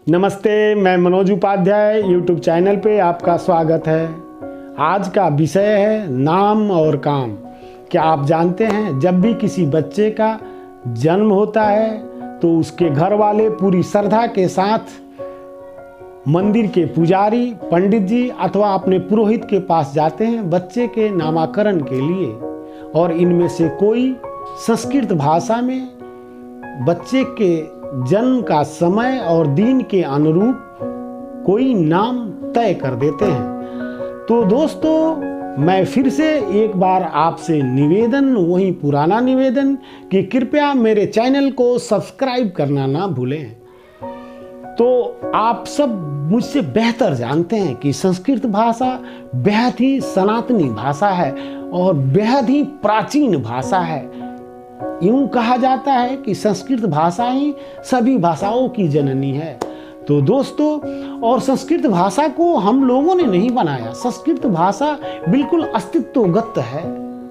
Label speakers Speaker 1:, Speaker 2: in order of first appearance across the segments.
Speaker 1: नमस्ते, मैं Manoj Upadhyay YouTube channel पे आपका स्वागत है। आज का विषय है नाम और काम। क्या आप जानते हैं, जब भी किसी बच्चे का जन्म होता है तो उसके घर वाले पूरी श्रद्धा के साथ मंदिर के पुजारी, पंडित जी अथवा अपने पुरोहित के पास जाते हैं बच्चे के नामकरण के लिए। और इनमें से कोई संस्कृत भाषा में बच्चे के जन्म का समय और दिन के अनुरूप कोई नाम तय कर देते हैं। तो दोस्तों, मैं फिर से एक बार आपसे निवेदन, वही पुराना निवेदन, कि कृपया मेरे चैनल को सब्सक्राइब करना ना भूलें। तो आप सब मुझसे बेहतर जानते हैं कि संस्कृत भाषा बेहद ही सनातनी भाषा है और बेहद ही प्राचीन भाषा है। यूं कहा जाता है कि संस्कृत भाषा ही सभी भाषाओं की जननी है। तो दोस्तों, और संस्कृत भाषा को हम लोगों ने नहीं बनाया। संस्कृत भाषा बिल्कुल अस्तित्वगत है,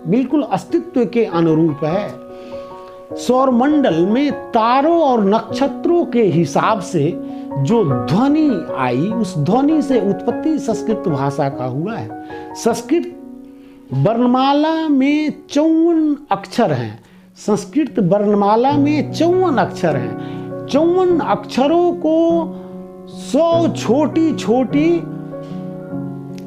Speaker 1: बिल्कुल अस्तित्व के अनुरूप है। सौरमंडल में तारों और नक्षत्रों के हिसाब से जो ध्वनि आई, उस ध्वनि से उत्पत्ति संस्कृत भाषा का हुआ है। संस्कृत वर्णमाला में 54 अक्षर हैं। संस्कृत वर्णमाला में 54 अक्षर हैं। 54 अक्षरों को 100 छोटी छोटी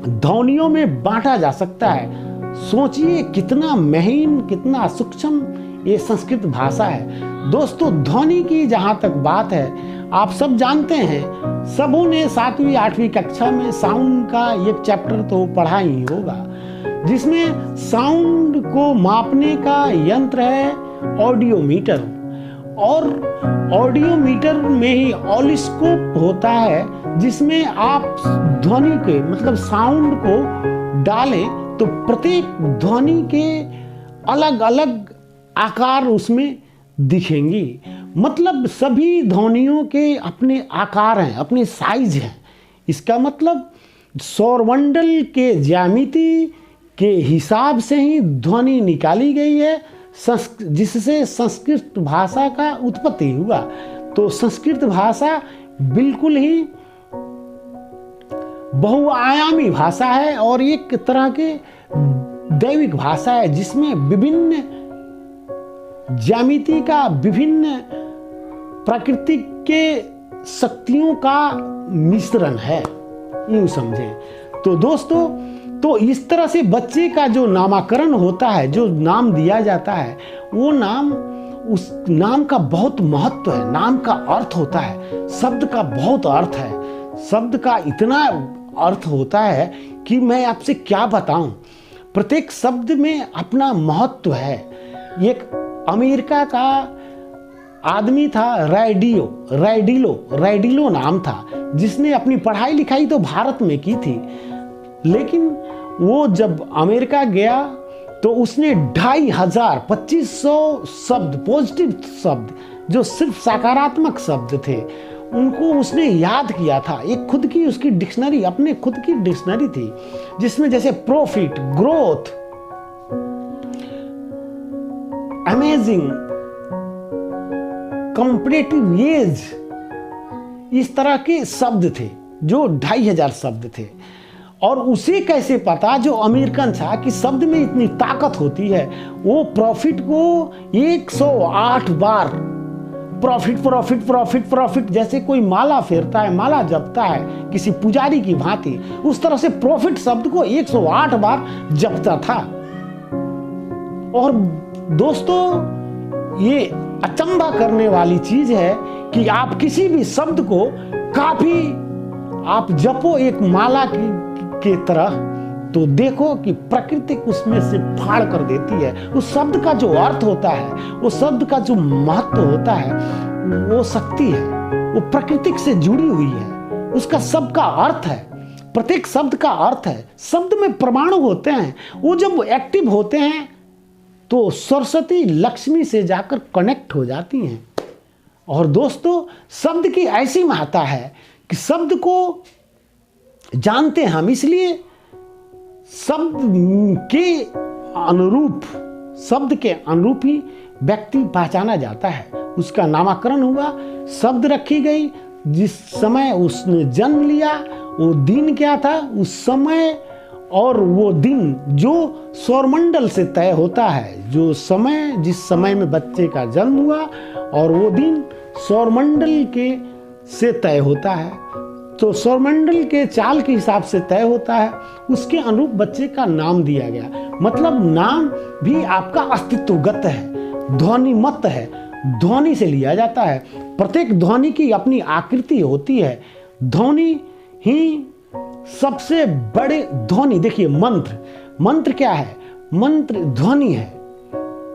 Speaker 1: ध्वनियों में बांटा जा सकता है। सोचिए कितना महीन, कितना सूक्ष्म ये संस्कृत भाषा है। दोस्तों, ध्वनि की जहां तक बात है, आप सब जानते हैं, सबों ने 7वीं 8वीं कक्षा में साउंड का एक चैप्टर तो पढ़ा ही होगा, जिसमें साउंड को मापने का यंत्र है ऑडियोमीटर। और ऑडियोमीटर में ही ऑसिलोस्कोप होता है, जिसमें आप ध्वनि के मतलब साउंड को डालें तो प्रत्येक ध्वनि के अलग अलग आकार उसमें दिखेंगी। मतलब सभी ध्वनियों के अपने आकार हैं, अपने साइज हैं। इसका मतलब सौरमंडल के ज्यामिति के हिसाब से ही ध्वनि निकाली गई है, जिससे संस्कृत भाषा का उत्पत्ति हुआ। तो संस्कृत भाषा बिल्कुल ही बहुआयामी भाषा है और एक तरह के दैविक भाषा है, जिसमें विभिन्न ज्यामिति का, विभिन्न प्राकृतिक के शक्तियों का मिश्रण है, यूं समझें। तो दोस्तों, तो इस तरह से बच्चे का जो नामकरण होता है, जो नाम दिया जाता है, वो नाम, उस नाम का बहुत महत्व है। नाम का अर्थ होता है, शब्द का बहुत अर्थ है। शब्द का इतना अर्थ होता है कि मैं आपसे क्या बताऊं। प्रत्येक शब्द में अपना महत्व है। एक अमेरिका का आदमी था, रैडिलो नाम था, जिसने अपनी पढ़ाई लिखाई तो भारत में की थी, लेकिन वो जब अमेरिका गया तो उसने 2500 शब्द, पॉजिटिव शब्द, जो सिर्फ सकारात्मक शब्द थे, उनको उसने याद किया था। एक खुद की उसकी डिक्शनरी, अपने खुद की डिक्शनरी थी, जिसमें जैसे profit, growth, amazing, comparative edge, इस तरह के शब्द थे, जो 2500 शब्द थे। और उसे कैसे पता, जो अमेरिकन था, कि शब्द में इतनी ताकत होती है। वो प्रॉफिट को 108 बार प्रॉफिट प्रॉफिट प्रॉफिट प्रॉफिट, जैसे कोई माला फेरता है, माला जपता है किसी पुजारी की भांति, उस तरह से प्रॉफिट शब्द को 108 बार जपता था। और दोस्तों, ये अचंभा करने वाली चीज है कि आप किसी भी शब्द को काफी आप जपो एक माला के तरह, तो देखो कि प्रकृति उसमें से फाड़ कर देती है। उस शब्द का जो अर्थ होता है, वो शब्द का जो महत्व होता है, वो शक्ति है, वो प्रकृति से जुड़ी हुई है। उसका शब्द का अर्थ है, प्रत्येक शब्द का अर्थ है। शब्द में परमाणु होते हैं, वो जब एक्टिव होते हैं तो सरस्वती लक्ष्मी से जाकर कनेक्ट हो जाती हैं। और दोस्तों, शब्द की ऐसी महत्ता है कि शब्द को जानते हैं हम, इसलिए शब्द के अनुरूप ही व्यक्ति पहचाना जाता है। उसका नामकरण हुआ, शब्द रखी गई, जिस समय उसने जन्म लिया वो दिन क्या था, उस समय और वो दिन जो सौरमंडल से तय होता है, जो समय जिस समय में बच्चे का जन्म हुआ और वो दिन सौरमंडल के से तय होता है, तो सौरमंडल के चाल के हिसाब से तय होता है, उसके अनुरूप बच्चे का नाम दिया गया। मतलब नाम भी आपका अस्तित्वगत है, ध्वनिमत है, ध्वनि से लिया जाता है। प्रत्येक ध्वनि की अपनी आकृति होती है। ध्वनि ही सबसे बड़े ध्वनि, देखिए मंत्र क्या है, मंत्र ध्वनि है,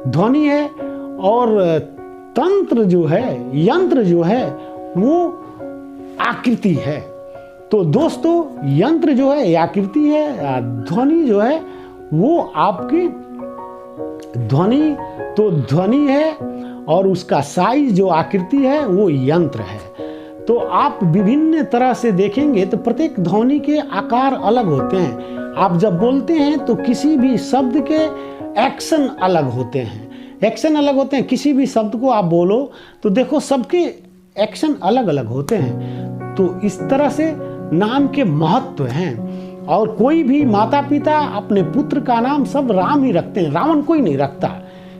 Speaker 1: ध्वनि है। और तंत्र जो है, यंत्र जो है वो आकृति है। तो दोस्तों यंत्र जो है आकृति है, ध्वनि जो है वो आपकी ध्वनि, तो ध्वनि है और उसका साइज जो आकृति है वो यंत्र है। तो आप विभिन्न तरह से देखेंगे तो प्रत्येक ध्वनि के आकार अलग होते हैं। आप जब बोलते हैं तो किसी भी शब्द के एक्शन अलग होते हैं, एक्शन अलग होते हैं। किसी भी शब्द को आप बोलो तो देखो सबके एक्शन अलग अलग होते हैं। तो इस तरह से नाम के महत्व हैं। और कोई भी माता पिता अपने पुत्र का नाम सब राम ही रखते हैं, रावण कोई नहीं रखता।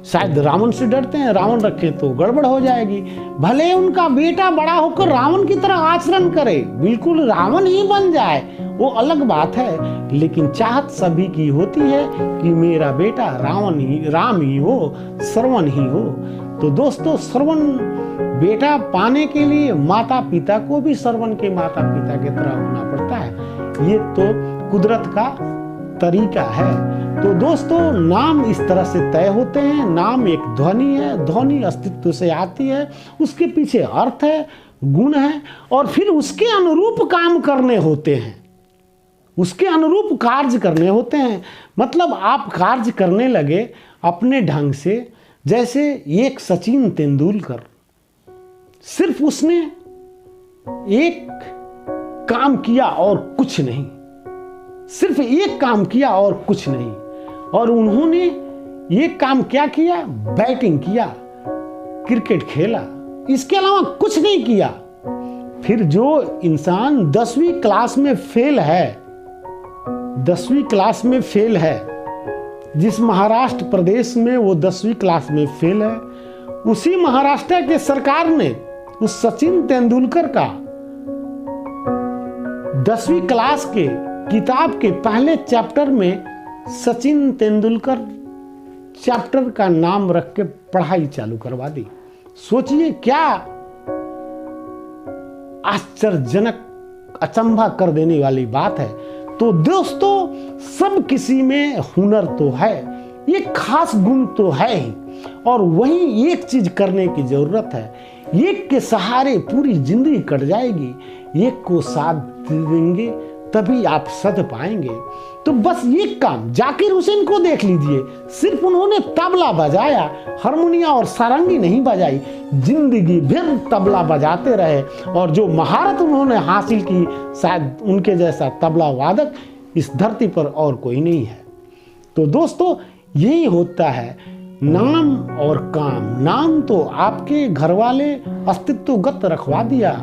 Speaker 1: शायद रावण से डरते हैं, रावण रखे तो गड़बड़ हो जाएगी। भले उनका बेटा बड़ा होकर रावण की तरह आचरण करे, बिल्कुल रावण ही बन जाए, वो अलग बात है, लेकिन चाहत सभी की होती है कि मेरा बेटा राम ही हो, श्रवण ही हो। तो दोस्तों श्रवण बेटा पाने के लिए माता पिता को भी श्रवण के माता पिता की तरह होना पड़ता है। ये तो कुदरत का तरीका है। तो दोस्तों नाम इस तरह से तय होते हैं। नाम एक ध्वनि है, ध्वनि अस्तित्व से आती है, उसके पीछे अर्थ है, गुण है, और फिर उसके अनुरूप काम करने होते हैं, उसके अनुरूप कार्य करने होते हैं। मतलब आप कार्य करने लगे अपने ढंग से। जैसे एक सचिन तेंदुलकर, सिर्फ उसने एक काम किया और कुछ नहीं, सिर्फ एक काम किया और कुछ नहीं। और उन्होंने ये काम क्या किया, बैटिंग किया, क्रिकेट खेला, इसके अलावा कुछ नहीं किया। फिर जो इंसान 10वीं क्लास में फेल है, 10वीं क्लास में फेल है, जिस महाराष्ट्र प्रदेश में वो 10वीं क्लास में फेल है, उसी महाराष्ट्र के सरकार ने उस सचिन तेंदुलकर का 10वीं क्लास के किताब के पहले चैप्टर में सचिन तेंदुलकर चैप्टर का नाम रख के पढ़ाई चालू करवा दी। सोचिए क्या आश्चर्यजनक, अचंभा कर देने वाली बात है। तो दोस्तों सब किसी में हुनर तो है, एक खास गुण तो है ही, और वही एक चीज करने की जरूरत है। एक के सहारे पूरी जिंदगी कट जाएगी, एक को साथ देंगे तभी आप सध पाएंगे। तो बस ये काम जाकिर हुसैन को देख लीजिए, सिर्फ उन्होंने तबला बजाया, हारमोनिया और सारंगी नहीं बजाई, जिंदगी भर तबला बजाते रहे, और जो महारत उन्होंने हासिल की शायद उनके जैसा तबला वादक इस धरती पर और कोई नहीं है। तो दोस्तों यही होता है नाम और काम। नाम तो आपके घर वाले अस्तित्वगत रखवा दिया,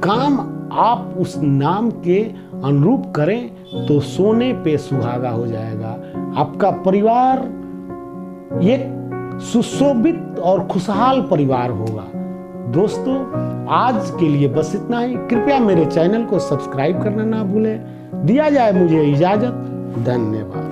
Speaker 1: काम आप उस नाम के अनुरूप करें तो सोने पे सुहागा हो जाएगा। आपका परिवार एक सुशोभित और खुशहाल परिवार होगा। दोस्तों आज के लिए बस इतना ही। कृपया मेरे चैनल को सब्सक्राइब करना ना भूलें। दिया जाए मुझे इजाजत। धन्यवाद।